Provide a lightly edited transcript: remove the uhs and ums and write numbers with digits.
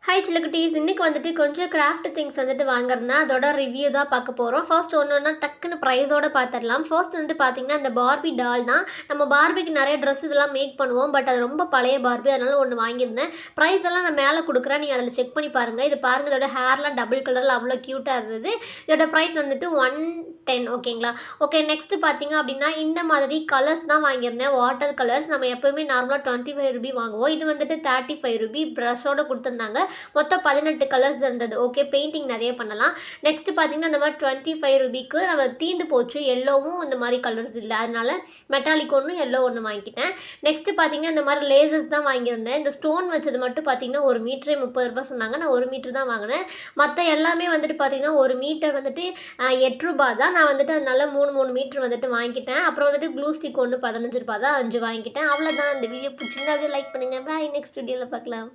Hi சில்லக்குட்டீஸ், இன்னைக்கு வந்துட்டு கொஞ்சம் கிராஃப்ட் திங்ஸ் வந்துட்டு வாங்குறதுனா அதோட ரிவ்யூ தான் பார்க்க போகிறோம். ஃபர்ஸ்ட் ஒன்று டக்குன்னு ப்ரைஸோட பார்த்துடலாம். ஃபர்ஸ்ட் வந்துட்டு பார்த்தீங்கன்னா இந்த பார்பி டால் தான். நம்ம பார்பிக்கு நிறைய ட்ரெஸ் இதெல்லாம் மேக் பண்ணுவோம். பட் அது ரொம்ப பழைய பார்பி, அதனால ஒன்று வாங்கியிருந்தேன். ப்ரைஸ் எல்லாம் நான் மேலே கொடுக்குறேன், நீங்கள் அதில் செக் பண்ணி பாருங்கள். இது பாருங்கள், இதோட ஹேர்லாம் டபுள் கலரில் அவ்வளோ க்யூட்டாக இருந்தது. இதோட ப்ரைஸ் வந்துட்டு 110. ஓகேங்களா? ஓகே, நெக்ஸ்ட் பார்த்தீங்க அப்படின்னா இந்த மாதிரி கலர்ஸ் தான் வாங்கியிருந்தேன். வாட்டர் கலர்ஸ் நம்ம எப்போவுமே நார்மலாக 25 ரூபி வாங்குவோம். இது வந்துட்டு 35 ரூபி ப்ரஷோட கொடுத்துருந்தாங்க. மொத்தம் 18 கலர்ஸ் இருந்தது. ஓகே, பெயிண்டிங் நிறைய பண்ணலாம். நெக்ஸ்ட் பார்த்தீங்கன்னா இந்த மாதிரி 25 ரூபிக்கு நம்ம தீந்து போச்சு. எல்லோவும் இந்த மாதிரி கலர்ஸ் இல்லை, அதனால மெட்டாலிக் ஒன்று எல்லோ ஒன்று வாங்கிக்கிட்டேன். நெக்ஸ்ட் பார்த்தீங்கன்னா இந்த மாதிரி லேசர்ஸ் தான் வாங்கியிருந்தேன். இந்த ஸ்டோன் வச்சது மட்டும் பார்த்தீங்கன்னா ஒரு மீட்டரே 30 ரூபாய் சொன்னாங்க. நான் ஒரு மீட்டர் தான் வாங்கினேன். மற்ற எல்லாமே வந்துட்டு பார்த்தீங்கன்னா ஒரு மீட்டர் வந்துட்டு 8 ரூபாய் தான். நான் வந்துட்டு அதனால 3 மீட்டர் வந்துட்டு வாங்கிக்கிட்டேன். அப்புறம் வந்துட்டு க்ளூ ஸ்டிக் ஒன்று 15 ரூபாய் தான், 5 வாங்கிக்கிட்டேன். அவ்வளோதான். இந்த வீடியோ பிடிச்சிருந்தா லைக் பண்ணுங்கள். பாய், நெக்ஸ்ட் வீடியோவில் பார்க்கலாம்.